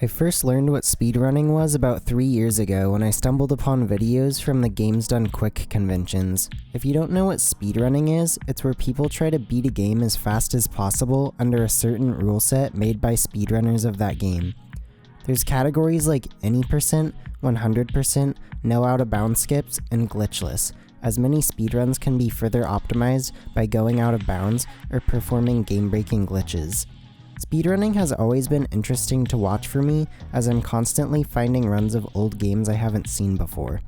I first learned what speedrunning was about 3 years ago when I stumbled upon videos from the Games Done Quick conventions. If you don't know what speedrunning is, it's where people try to beat a game as fast as possible under a certain rule set made by speedrunners of that game. There's categories like any percent, 100%, no out of bounds skips, and glitchless, as many speedruns can be further optimized by going out of bounds or performing game-breaking glitches. Speedrunning has always been interesting to watch for me, as I'm constantly finding runs of old games I haven't seen before.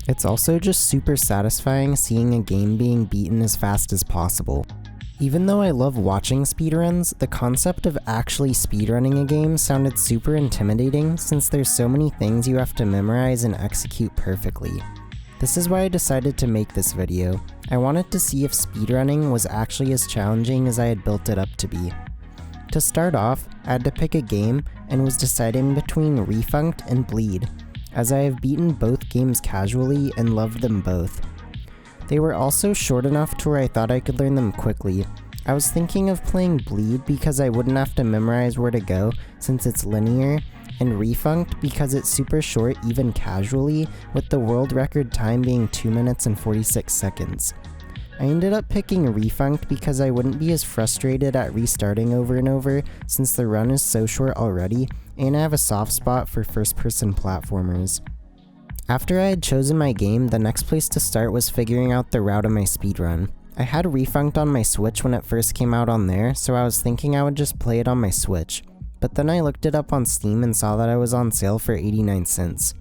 It's also just super satisfying seeing a game being beaten as fast as possible. Even though I love watching speedruns, the concept of actually speedrunning a game sounded super intimidating since there's so many things you have to memorize and execute perfectly. This is why I decided to make this video. I wanted to see if speedrunning was actually as challenging as I had built it up to be. To start off, I had to pick a game and was deciding between Refunct and Bleed, as I have beaten both games casually and loved them both. They were also short enough to where I thought I could learn them quickly. I was thinking of playing Bleed because I wouldn't have to memorize where to go since it's linear, and Refunct because it's super short even casually, with the world record time being 2 minutes and 46 seconds. I ended up picking Refunct because I wouldn't be as frustrated at restarting over and over since the run is so short already, and I have a soft spot for first-person platformers. After I had chosen my game, the next place to start was figuring out the route of my speedrun. I had Refunct on my Switch when it first came out on there, so I was thinking I would just play it on my Switch. But then I looked it up on Steam and saw that it was on sale for 89 cents.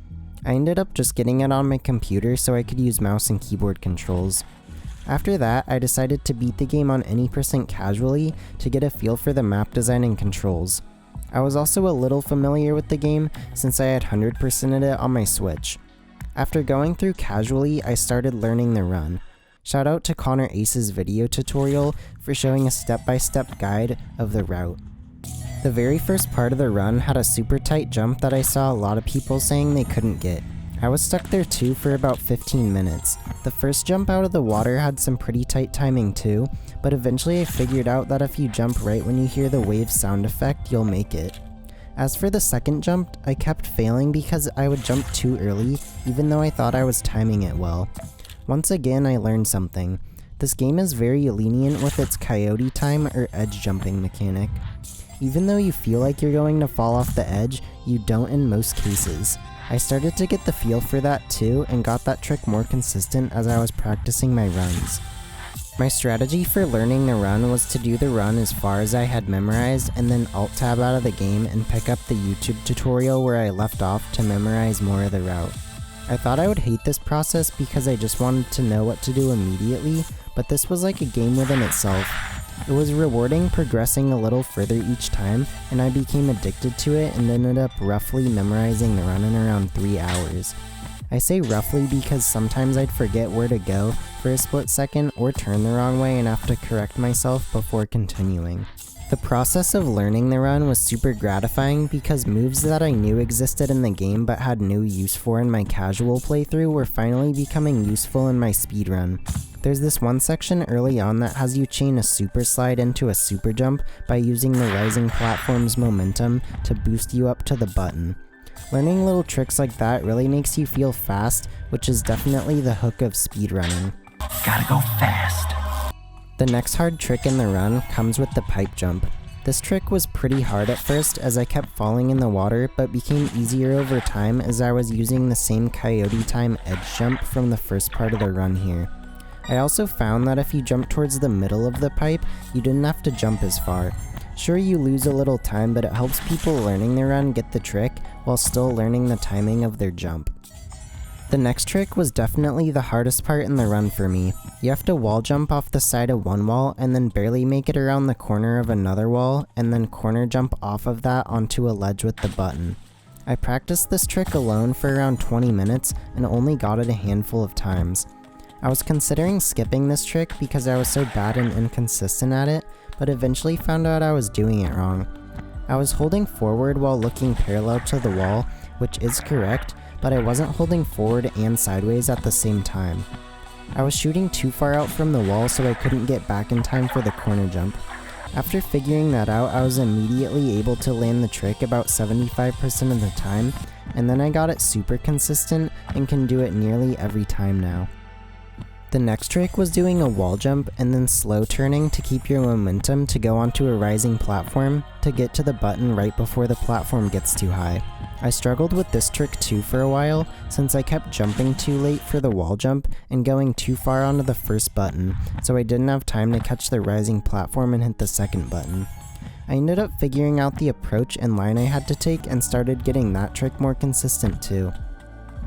I ended up just getting it on my computer so I could use mouse and keyboard controls. After that, I decided to beat the game on any percent casually to get a feel for the map design and controls. I was also a little familiar with the game since I had 100%ed it on my Switch. After going through casually, I started learning the run. Shout out to Connor Ace's video tutorial for showing a step-by-step guide of the route. The very first part of the run had a super tight jump that I saw a lot of people saying they couldn't get. I was stuck there too for about 15 minutes. The first jump out of the water had some pretty tight timing too, but eventually I figured out that if you jump right when you hear the wave sound effect, you'll make it. As for the second jump, I kept failing because I would jump too early, even though I thought I was timing it well. Once again, I learned something. This game is very lenient with its coyote time or edge jumping mechanic. Even though you feel like you're going to fall off the edge, you don't in most cases. I started to get the feel for that too and got that trick more consistent as I was practicing my runs. My strategy for learning the run was to do the run as far as I had memorized and then alt-tab out of the game and pick up the YouTube tutorial where I left off to memorize more of the route. I thought I would hate this process because I just wanted to know what to do immediately, but this was like a game within itself. It was rewarding progressing a little further each time, and I became addicted to it and ended up roughly memorizing the run in around 3 hours. I say roughly because sometimes I'd forget where to go for a split second or turn the wrong way and have to correct myself before continuing. The process of learning the run was super gratifying because moves that I knew existed in the game but had no use for in my casual playthrough were finally becoming useful in my speedrun. There's this one section early on that has you chain a super slide into a super jump by using the rising platform's momentum to boost you up to the button. Learning little tricks like that really makes you feel fast, which is definitely the hook of speedrunning. Gotta go fast. The next hard trick in the run comes with the pipe jump. This trick was pretty hard at first as I kept falling in the water, but became easier over time as I was using the same coyote time edge jump from the first part of the run here. I also found that if you jump towards the middle of the pipe, you didn't have to jump as far. Sure, you lose a little time, but it helps people learning the run get the trick while still learning the timing of their jump. The next trick was definitely the hardest part in the run for me. You have to wall jump off the side of one wall and then barely make it around the corner of another wall and then corner jump off of that onto a ledge with the button. I practiced this trick alone for around 20 minutes and only got it a handful of times. I was considering skipping this trick because I was so bad and inconsistent at it, but eventually found out I was doing it wrong. I was holding forward while looking parallel to the wall, which is correct, but I wasn't holding forward and sideways at the same time. I was shooting too far out from the wall so I couldn't get back in time for the corner jump. After figuring that out, I was immediately able to land the trick about 75% of the time, and then I got it super consistent and can do it nearly every time now. The next trick was doing a wall jump and then slow turning to keep your momentum to go onto a rising platform to get to the button right before the platform gets too high. I struggled with this trick too for a while, since I kept jumping too late for the wall jump and going too far onto the first button, so I didn't have time to catch the rising platform and hit the second button. I ended up figuring out the approach and line I had to take and started getting that trick more consistent too.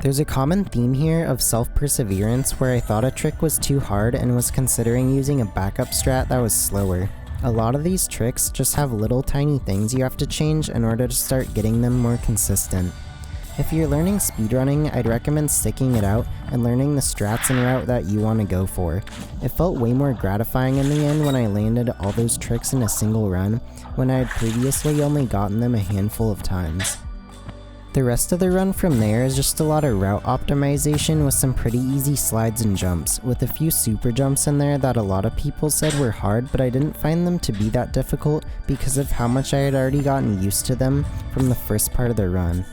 There's a common theme here of self-perseverance where I thought a trick was too hard and was considering using a backup strat that was slower. A lot of these tricks just have little tiny things you have to change in order to start getting them more consistent. If you're learning speedrunning, I'd recommend sticking it out and learning the strats and route that you want to go for. It felt way more gratifying in the end when I landed all those tricks in a single run, when I had previously only gotten them a handful of times. The rest of the run from there is just a lot of route optimization with some pretty easy slides and jumps, with a few super jumps in there that a lot of people said were hard, but I didn't find them to be that difficult because of how much I had already gotten used to them from the first part of the run.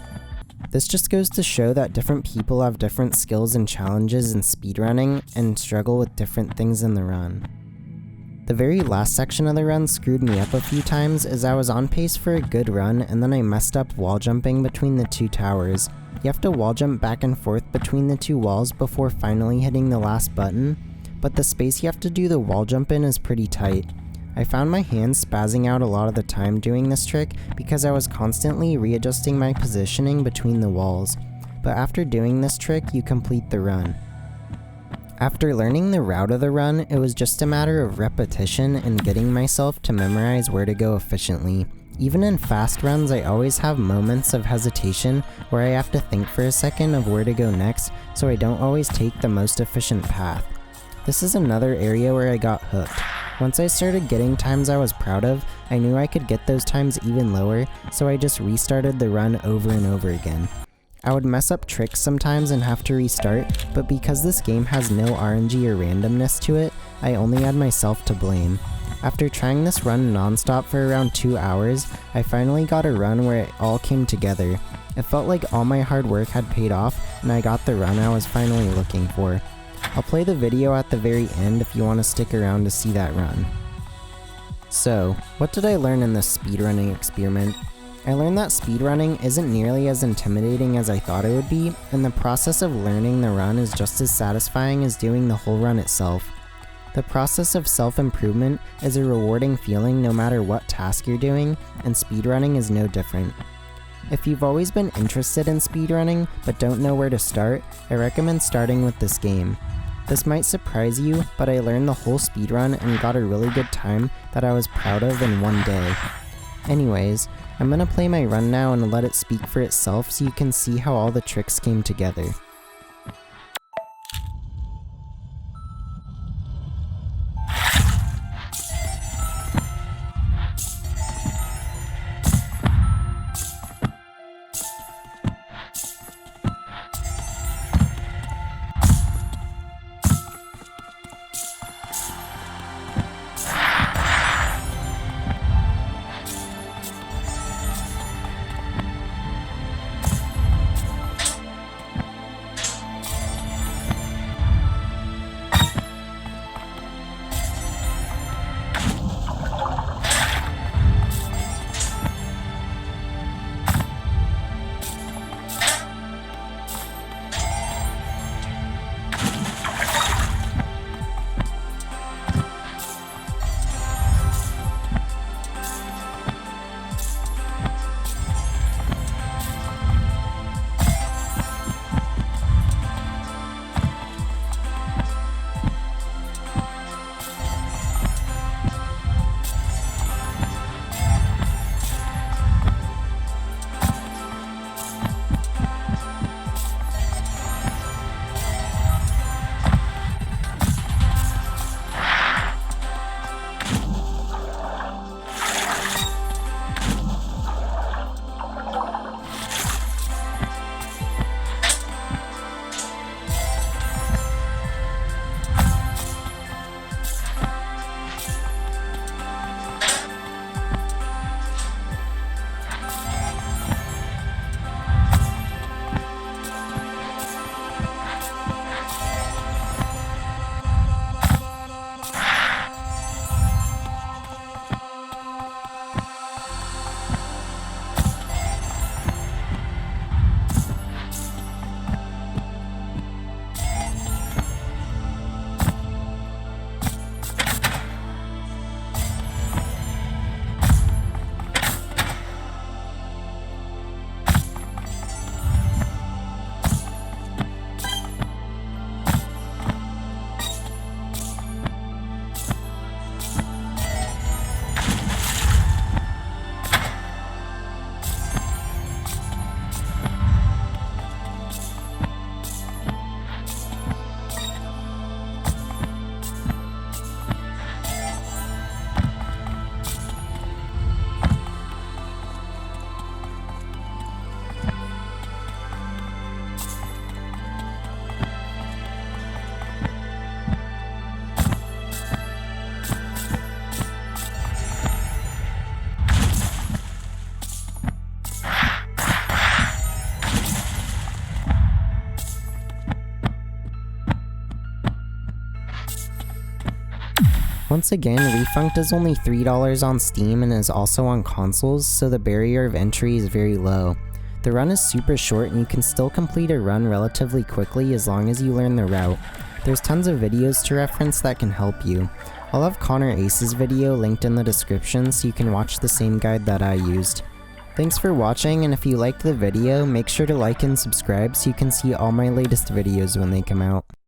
This just goes to show that different people have different skills and challenges in speedrunning and struggle with different things in the run. The very last section of the run screwed me up a few times as I was on pace for a good run and then I messed up wall jumping between the two towers. You have to wall jump back and forth between the two walls before finally hitting the last button, but the space you have to do the wall jump in is pretty tight. I found my hands spazzing out a lot of the time doing this trick because I was constantly readjusting my positioning between the walls, but after doing this trick you complete the run. After learning the route of the run, it was just a matter of repetition and getting myself to memorize where to go efficiently. Even in fast runs, I always have moments of hesitation where I have to think for a second of where to go next, so I don't always take the most efficient path. This is another area where I got hooked. Once I started getting times I was proud of, I knew I could get those times even lower, so I just restarted the run over and over again. I would mess up tricks sometimes and have to restart, but because this game has no RNG or randomness to it, I only had myself to blame. After trying this run non-stop for around 2 hours, I finally got a run where it all came together. It felt like all my hard work had paid off, and I got the run I was finally looking for. I'll play the video at the very end if you want to stick around to see that run. So, what did I learn in this speedrunning experiment? I learned that speedrunning isn't nearly as intimidating as I thought it would be, and the process of learning the run is just as satisfying as doing the whole run itself. The process of self-improvement is a rewarding feeling no matter what task you're doing, and speedrunning is no different. If you've always been interested in speedrunning but don't know where to start, I recommend starting with this game. This might surprise you, but I learned the whole speedrun and got a really good time that I was proud of in one day. Anyways, I'm gonna play my run now and let it speak for itself so you can see how all the tricks came together. Once again, Refunct is only $3 on Steam and is also on consoles, so the barrier of entry is very low. The run is super short and you can still complete a run relatively quickly as long as you learn the route. There's tons of videos to reference that can help you. I'll have Connor Ace's video linked in the description so you can watch the same guide that I used. Thanks for watching, and if you liked the video, make sure to like and subscribe so you can see all my latest videos when they come out.